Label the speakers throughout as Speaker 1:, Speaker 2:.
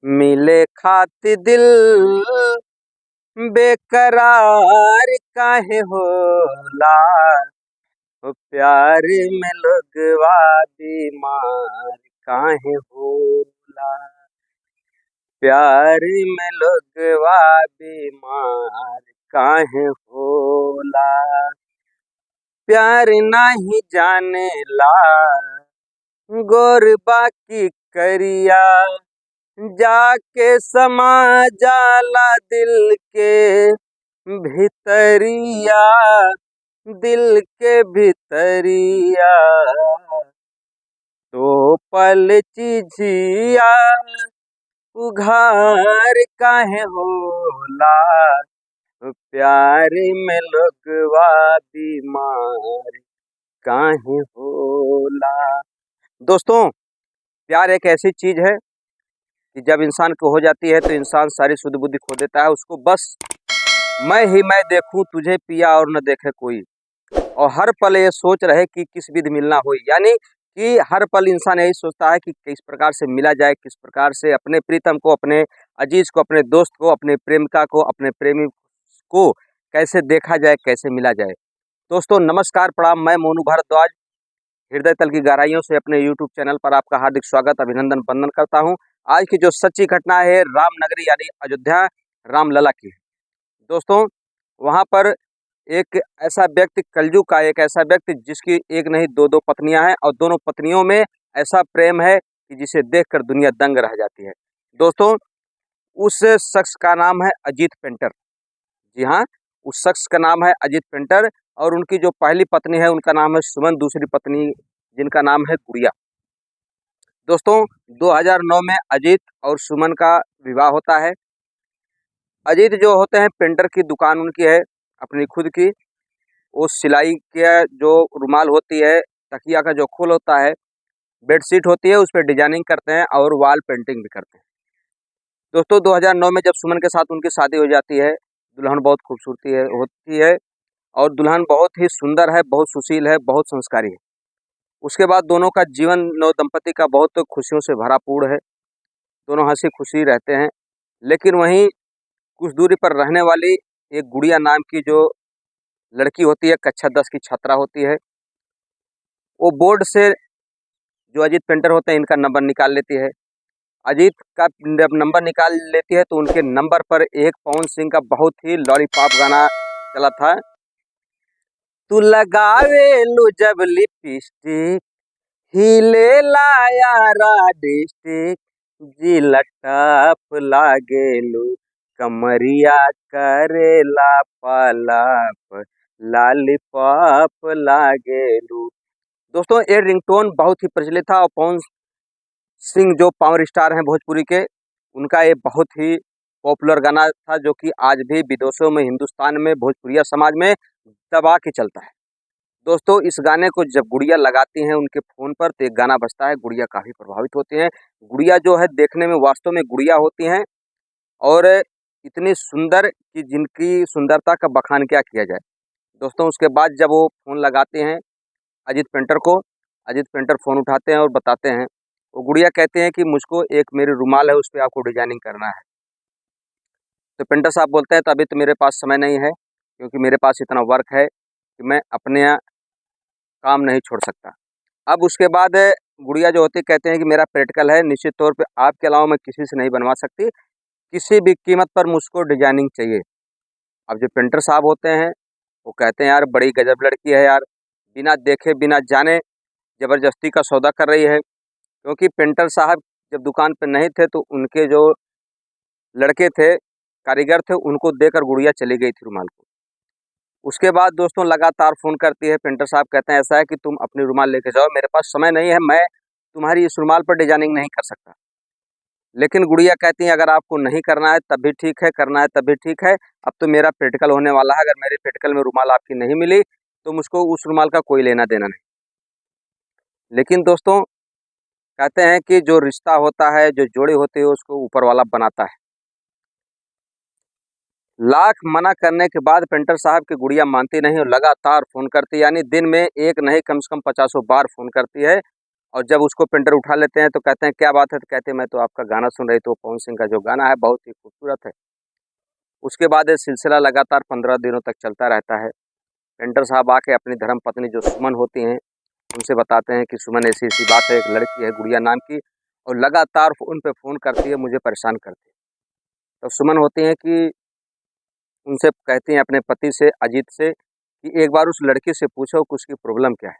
Speaker 1: मिले खातिर दिल बेकरार काहे होला। प्यार में लोगवा बीमार काहे होला। प्यार में लोगवा बीमार काहे होला। प्यार नाही जानेला गोर बाकी करिया, जाके समा जाला दिल के भितरिया, दिल के भितरिया। तो पल चिझिया उघार काहे होला। प्यार में लोगवा बीमार काहे होला। दोस्तों, प्यार एक ऐसी चीज है कि जब इंसान को हो जाती है तो इंसान सारी शुद्ध बुद्धि खो देता है। उसको बस मैं ही मैं देखूं तुझे पिया और न देखे कोई, और हर पल ये सोच रहे कि किस विधि मिलना हो। यानी कि हर पल इंसान यही सोचता है कि किस प्रकार से मिला जाए, किस प्रकार से अपने प्रीतम को, अपने अजीज को, अपने दोस्त को, अपने प्रेमिका को, अपने प्रेमी को कैसे देखा जाए, कैसे मिला जाए। दोस्तों नमस्कार, प्रणाम। मैं मोनू भारद्वाज हृदय तल की गहराइयों से अपने YouTube चैनल पर आपका हार्दिक स्वागत, अभिनंदन, वंदन करता हूं। आज की जो सच्ची घटना है रामनगरी यानी अयोध्या रामलला की है। दोस्तों, वहां पर एक ऐसा व्यक्ति, कलयुग का एक ऐसा व्यक्ति जिसकी एक नहीं दो पत्नियां हैं, और दोनों पत्नियों में ऐसा प्रेम है कि जिसे देखकर दुनिया दंग रह जाती है। दोस्तों, उस शख्स का नाम है अजीत पेंटर। जी हाँ, उस शख्स का नाम है अजीत पेंटर, और उनकी जो पहली पत्नी है उनका नाम है सुमन, दूसरी पत्नी जिनका नाम है गुड़िया। दोस्तों, 2009 में अजीत और सुमन का विवाह होता है। अजीत जो होते हैं, पेंटर की दुकान उनकी है अपनी खुद की। वो सिलाई के जो रुमाल होती है, तकिया का जो खोल होता है, बेडशीट होती है, उस पर डिजाइनिंग करते हैं और वॉल पेंटिंग भी करते हैं। दोस्तों, 2009 में जब सुमन के साथ उनकी शादी हो जाती है, दुल्हन बहुत खूबसूरती है होती है, और दुल्हन बहुत ही सुंदर है, बहुत सुशील है, बहुत संस्कारी है। उसके बाद दोनों का जीवन नव दंपति का बहुत खुशियों से भरापूर्ण है। दोनों हंसी खुशी रहते हैं। लेकिन वहीं कुछ दूरी पर रहने वाली एक गुड़िया नाम की जो लड़की होती है, कक्षा 10 की छात्रा होती है, वो बोर्ड से जो अजीत पेंटर होते हैं इनका नंबर निकाल लेती है। अजीत का जब नंबर निकाल लेती है तो उनके नंबर पर एक पवन सिंह का बहुत ही लॉलीपॉप गाना चला था। तू लगावेलू जब लिपस्टिक, हिले यारा डिस्टिक, जी लटप लागेलू, कमरिया करेला पलाप, लॉलीपॉप लागेलू। दोस्तों, ये रिंगटोन बहुत ही प्रचलित था, और पवन सिंह जो पावर स्टार हैं भोजपुरी के, उनका ये बहुत ही पॉपुलर गाना था, जो कि आज भी विदेशों में, हिंदुस्तान में, भोजपुरिया समाज में दबा के चलता है। दोस्तों, इस गाने को जब गुड़िया लगाती हैं उनके फ़ोन पर तो एक गाना बजता है, गुड़िया काफ़ी प्रभावित होती हैं। गुड़िया जो है देखने में वास्तव में गुड़िया होती हैं, और इतनी सुंदर कि जिनकी सुंदरता का बखान क्या किया जाए। दोस्तों, उसके बाद जब वो फ़ोन लगाते हैं अजीत पेंटर को, अजीत पेंटर फ़ोन उठाते हैं और बताते हैं। वो गुड़िया कहते हैं कि मुझको एक मेरी रुमाल है, उस पे आपको डिज़ाइनिंग करना है। तो पेंटर साहब बोलते हैं तो अभी तो मेरे पास समय नहीं है, क्योंकि मेरे पास इतना वर्क है कि मैं अपने काम नहीं छोड़ सकता। अब उसके बाद गुड़िया जो होती कहते हैं कि मेरा प्रैक्टिकल है, निश्चित तौर पे आपके अलावा मैं किसी से नहीं बनवा सकती, किसी भी कीमत पर मुझको डिजाइनिंग चाहिए। अब जो पेंटर साहब होते हैं वो कहते हैं यार बड़ी गजब लड़की है यार, बिना देखे बिना जाने ज़बरदस्ती का सौदा कर रही है। क्योंकि पेंटर साहब जब दुकान पर नहीं थे तो उनके जो लड़के थे, कारीगर थे, उनको देकर गुड़िया चली गई थी रुमाल को। उसके बाद दोस्तों लगातार फ़ोन करती है। पेंटर साहब कहते हैं ऐसा है कि तुम अपनी रुमाल लेके जाओ, मेरे पास समय नहीं है, मैं तुम्हारी इस रुमाल पर डिजाइनिंग नहीं कर सकता। लेकिन गुड़िया कहती है अगर आपको नहीं करना है तब भी ठीक है, करना है तब भी ठीक है। अब तो मेरा प्रैक्टिकल होने वाला है, अगर मेरे प्रैक्टिकल में रुमाल आपकी नहीं मिली तो मुझको उस रुमाल का कोई लेना देना नहीं। लेकिन दोस्तों, कहते हैं कि जो रिश्ता होता है, जो जोड़ी होती है, उसको ऊपर वाला बनाता है। लाख मना करने के बाद पेंटर साहब की गुड़िया मानती नहीं और लगातार फ़ोन करती है, यानी दिन में एक नहीं कम से कम 50 बार फ़ोन करती है। और जब उसको पेंटर उठा लेते हैं तो कहते हैं क्या बात है, तो कहते हैं मैं तो आपका गाना सुन रही, तो पवन सिंह का जो गाना है बहुत ही खूबसूरत है। उसके बाद ये सिलसिला लगातार 15 दिनों तक चलता रहता है। पेंटर साहब आके अपनी धर्म पत्नी जो सुमन होती हैं उनसे बताते हैं कि सुमन ऐसी ऐसी बात है, एक लड़की है गुड़िया नाम की और लगातार फ़ोन पे फ़ोन करती है, मुझे परेशान करती है। तो सुमन होती हैं कि उनसे कहती हैं अपने पति से अजीत से कि एक बार उस लड़की से पूछो कि उसकी प्रॉब्लम क्या है।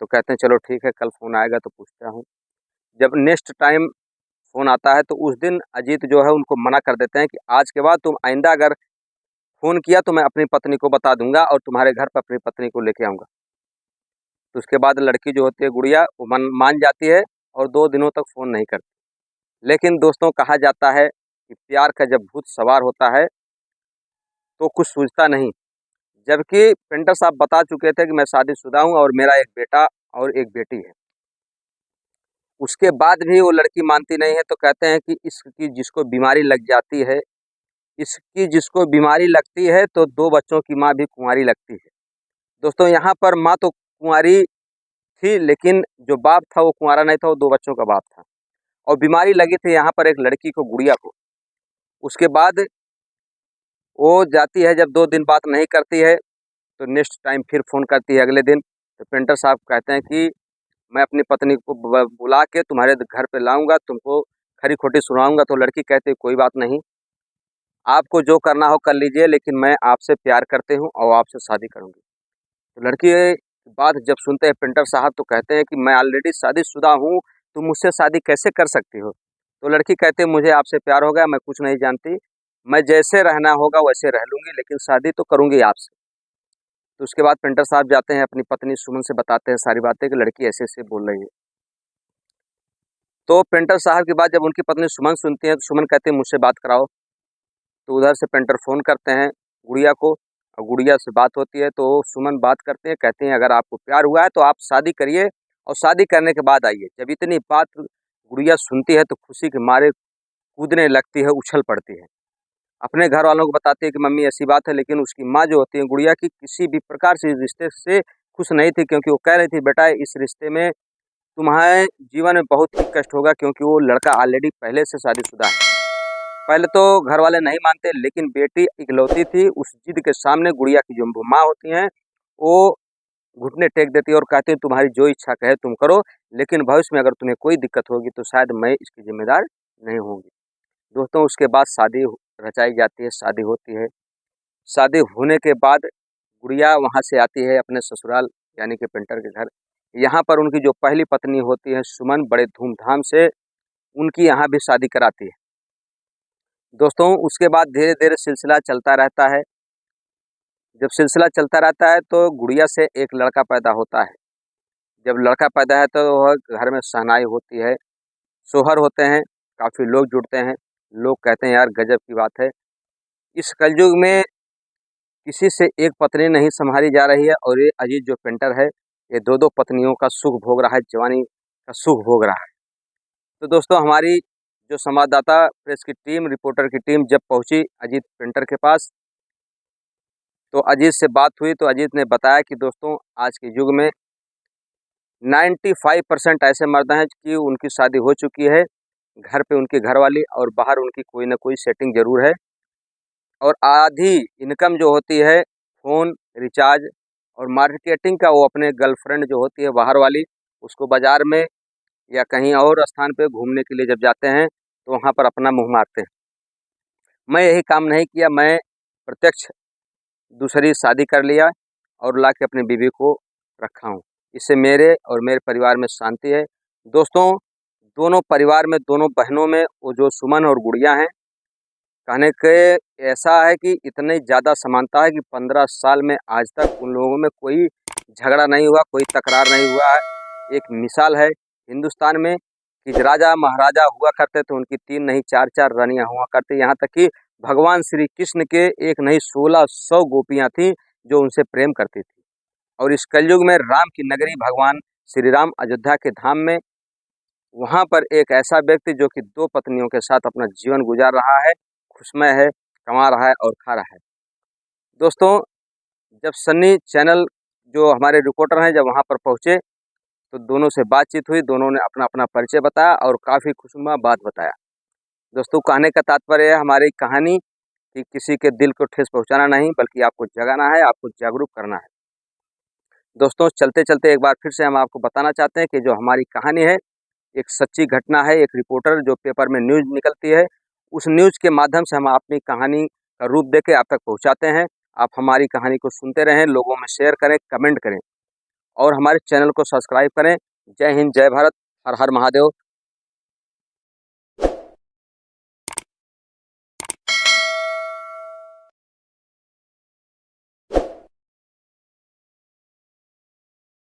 Speaker 1: तो कहते हैं चलो ठीक है, कल फ़ोन आएगा तो पूछता हूँ। जब नेक्स्ट टाइम फ़ोन आता है तो उस दिन अजीत जो है उनको मना कर देते हैं कि आज के बाद तुम आइंदा अगर फ़ोन किया तो मैं अपनी पत्नी को बता दूँगा और तुम्हारे घर पर अपनी पत्नी को लेके आऊँगा। तो उसके बाद लड़की जो होती है गुड़िया वो मान जाती है और 2 दिनों तक फ़ोन नहीं करती। लेकिन दोस्तों कहा जाता है कि प्यार का जब भूत सवार होता है तो कुछ सूझता नहीं। जबकि पेंटर साहब बता चुके थे कि मैं शादीशुदा हूँ और मेरा एक बेटा और एक बेटी है। उसके बाद भी वो लड़की मानती नहीं है तो कहते हैं कि इसकी जिसको बीमारी लग जाती है, इसकी जिसको बीमारी लगती है तो 2 बच्चों की माँ भी कुँवारी लगती है। दोस्तों यहाँ पर माँ तो कुँवारी थी लेकिन जो बाप था वो कुँवारा नहीं था, वो 2 बच्चों का बाप था और बीमारी लगी थी यहाँ पर एक लड़की को, गुड़िया को। उसके बाद वो जाती है, जब 2 दिन बात नहीं करती है तो नेक्स्ट टाइम फिर फ़ोन करती है अगले दिन। तो पेंटर साहब कहते हैं कि मैं अपनी पत्नी को बुला के तुम्हारे घर पे लाऊँगा, तुमको खरी-खोटी सुनाऊँगा। तो लड़की कहती है कोई बात नहीं, आपको जो करना हो कर लीजिए लेकिन मैं आपसे प्यार करती हूँ और आपसे शादी करूँगी। तो लड़की ये बात जब सुनते हैं पेंटर साहब तो कहते हैं कि मैं ऑलरेडी शादीशुदा हूँ, तुम मुझसे शादी कैसे कर सकती हो? तो लड़की कहती है मुझे आपसे प्यार हो गया, मैं कुछ नहीं जानती, मैं जैसे रहना होगा वैसे रह लूँगी लेकिन शादी तो करूँगी आपसे। तो उसके बाद पेंटर साहब जाते हैं अपनी पत्नी सुमन से बताते हैं सारी बातें कि लड़की ऐसे-ऐसे बोल रही है। तो पेंटर साहब की बात जब उनकी पत्नी सुमन सुनती है तो सुमन कहती है मुझसे बात कराओ। तो उधर से पेंटर फ़ोन करते हैं गुड़िया को और गुड़िया से बात होती है तो सुमन बात करते हैं, कहती हैं अगर आपको प्यार हुआ है तो आप शादी करिए और शादी करने के बाद आइए। जब इतनी बात गुड़िया सुनती है तो खुशी के मारे कूदने लगती है, उछल पड़ती है। अपने घर वालों को बताती है कि मम्मी ऐसी बात है, लेकिन उसकी माँ जो होती है गुड़िया की किसी भी प्रकार से इस रिश्ते से खुश नहीं थी, क्योंकि वो कह रही थी बेटा इस रिश्ते में तुम्हारे जीवन में बहुत ही कष्ट होगा, क्योंकि वो लड़का ऑलरेडी पहले से शादीशुदा है। पहले तो घर वाले नहीं मानते लेकिन बेटी इकलौती थी, उस जिद के सामने गुड़िया की जो माँ होती हैं वो घुटने टेक देती है और कहती है तुम्हारी जो इच्छा कहे तुम करो, लेकिन भविष्य में अगर तुम्हें कोई दिक्कत होगी तो शायद मैं इसकी जिम्मेदार नहीं होंगी। दोस्तों उसके बाद शादी रचाई जाती है, शादी होती है। शादी होने के बाद गुड़िया वहाँ से आती है अपने ससुराल यानी कि पेंटर के घर। यहाँ पर उनकी जो पहली पत्नी होती है सुमन बड़े धूमधाम से उनकी यहाँ भी शादी कराती है। दोस्तों उसके बाद धीरे-धीरे सिलसिला चलता रहता है। जब सिलसिला चलता रहता है तो गुड़िया से एक लड़का पैदा होता है। जब लड़का पैदा है तो वह घर में शहनाई होती है, सोहर होते हैं, काफ़ी लोग जुड़ते हैं। लोग कहते हैं यार गज़ब की बात है। इस कलयुग में किसी से एक पत्नी नहीं संभाली जा रही है और ये अजीत जो पेंटर है, ये 2-2 पत्नियों का सुख भोग रहा है, जवानी का सुख भोग रहा है। तो दोस्तों हमारी जो संवाददाता प्रेस की टीम, रिपोर्टर की टीम जब पहुँची अजीत पेंटर के पास, तो अजीत से बात हुई तो अजीत ने बताया कि दोस्तों आज के युग में 95% ऐसे मर्द हैं कि उनकी शादी हो चुकी है, घर पे उनकी घरवाली और बाहर उनकी कोई न कोई सेटिंग ज़रूर है और आधी इनकम जो होती है फ़ोन, रिचार्ज और मार्केटिंग का वो अपने गर्लफ्रेंड जो होती है बाहर वाली, उसको बाज़ार में या कहीं और स्थान पे घूमने के लिए जब जाते हैं, तो वहाँ पर अपना मुँह मारते हैं। मैं यही काम नहीं किया, मैं प्रत्यक्ष दूसरी शादी कर लिया और ला के अपनी बीवी को रखा हूँ। इससे मेरे और मेरे परिवार में शांति है। दोस्तों, दोनों परिवार में, दोनों बहनों में वो जो सुमन और गुड़िया हैं, कहने के ऐसा है कि इतनी ज़्यादा समानता है कि 15 साल में आज तक उन लोगों में कोई झगड़ा नहीं हुआ, कोई तकरार नहीं हुआ है। एक मिसाल है हिंदुस्तान में कि राजा महाराजा हुआ करते थे, उनकी 3 नहीं 4-4 रानियाँ हुआ करती, यहाँ तक कि भगवान श्री कृष्ण के एक नहीं 1600 गोपियाँ थीं, जो उनसे प्रेम करती थी। और इस कलयुग में राम की नगरी भगवान श्री राम अयोध्या के धाम में, वहाँ पर एक ऐसा व्यक्ति जो कि 2 पत्नियों के साथ अपना जीवन गुजार रहा है, खुशमय है, कमा रहा है और खा रहा है। दोस्तों, जब सन्नी चैनल जो हमारे रिपोर्टर हैं जब वहाँ पर पहुँचे, तो दोनों से बातचीत हुई, दोनों ने अपना अपना परिचय बताया और काफ़ी खुशनुमा बात बताया। दोस्तों, कहने का तात्पर्य है हमारी कहानी कि किसी के दिल को ठेस पहुंचाना नहीं, बल्कि आपको जगाना है, आपको जागरूक करना है। दोस्तों, चलते चलते एक बार फिर से हम आपको बताना चाहते हैं कि जो हमारी कहानी है एक सच्ची घटना है। एक रिपोर्टर जो पेपर में न्यूज़ निकलती है, उस न्यूज़ के माध्यम से हम अपनी कहानी का रूप देके आप तक पहुंचाते हैं। आप हमारी कहानी को सुनते रहें, लोगों में शेयर करें, कमेंट करें और हमारे चैनल को सब्सक्राइब करें। जय हिंद, जय भारत, हर हर महादेव।